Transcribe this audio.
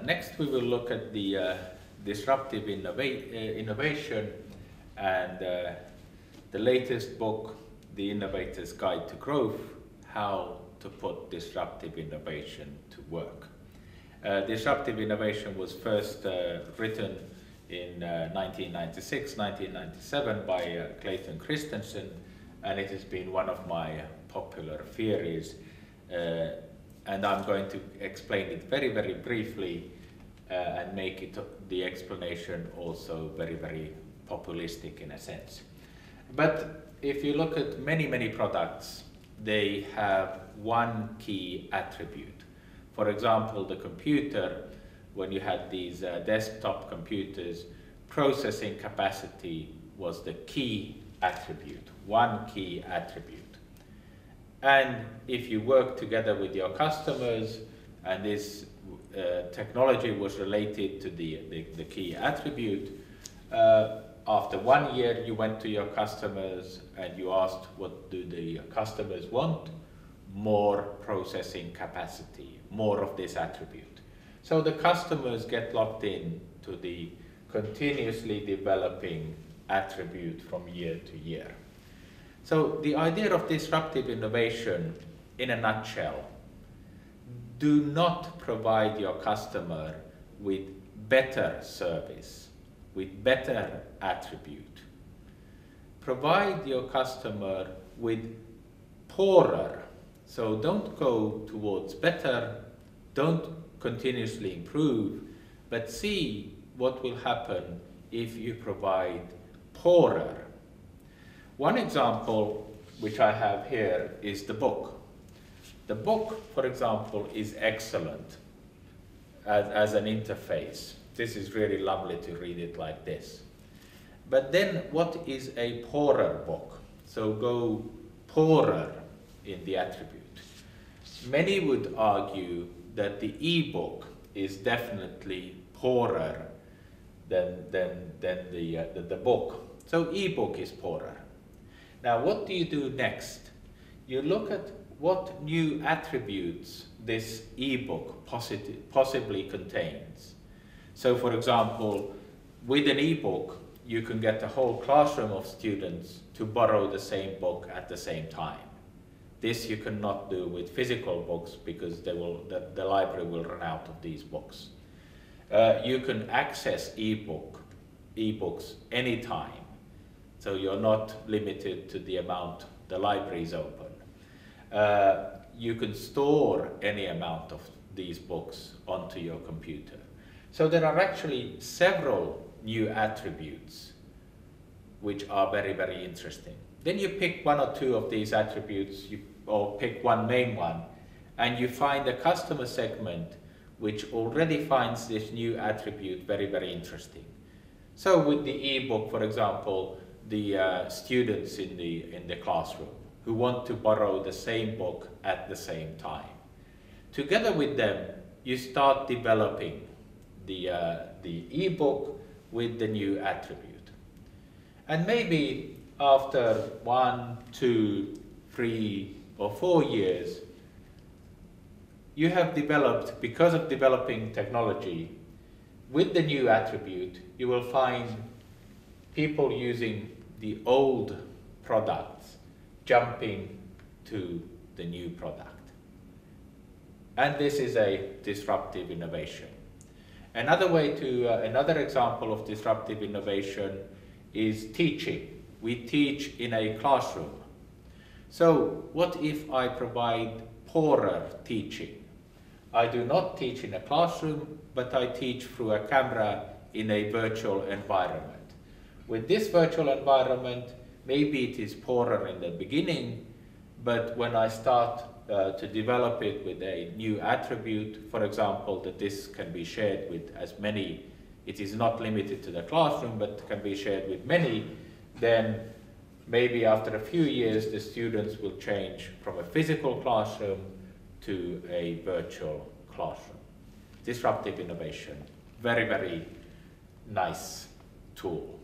Next we will look at the disruptive innovation and the latest book, The Innovator's Guide to Growth, How to Put Disruptive Innovation to Work. Disruptive innovation was first written in 1996, 1997 by Clayton Christensen, and it has been one of my popular theories. And I'm going to explain it very, very briefly and make it the explanation also very, very populistic in a sense. But if you look at many, many products, they have one key attribute. For example, the computer, when you had these desktop computers, processing capacity was the key attribute, one key attribute. And if you work together with your customers and this technology was related to the key attribute, after 1 year you went to your customers and you asked, what do the customers want? More processing capacity, more of this attribute. So the customers get locked in to the continuously developing attribute from year to year. So the idea of disruptive innovation, in a nutshell, do not provide your customer with better service, with better attribute. Provide your customer with poorer. So don't go towards better, don't continuously improve, but see what will happen if you provide poorer. One example which I have here is the book. The book, for example, is excellent as an interface. This is really lovely to read it like this. But then what is a poorer book? So go poorer in the attribute. Many would argue that the e-book is definitely poorer than the book. So e-book is poorer. Now what do you do next? You look at what new attributes this e-book possibly contains. So for example, with an e-book, you can get a whole classroom of students to borrow the same book at the same time. This you cannot do with physical books because the library will run out of these books. You can access e-books anytime. So you're not limited to the amount the library is open. You can store any amount of these books onto your computer. So there are actually several new attributes which are very, very interesting. Then you pick one or two of these attributes, or pick one main one, and you find a customer segment which already finds this new attribute very, very interesting. So with the e-book, for example, the students in the classroom who want to borrow the same book at the same time. Together with them, you start developing the e-book with the new attribute. And maybe after 1, 2, 3, or 4 years, you have developed, because of developing technology, with the new attribute, you will find people using the old products jumping to the new product. And this is a disruptive innovation. Another example of disruptive innovation is teaching. We teach in a classroom. So what if I provide poorer teaching? I do not teach in a classroom, but I teach through a camera in a virtual environment. With this virtual environment, maybe it is poorer in the beginning, but when I start to develop it with a new attribute, for example, that this can be shared with as many, it is not limited to the classroom, but can be shared with many, then maybe after a few years, the students will change from a physical classroom to a virtual classroom. Disruptive innovation, very, very nice tool.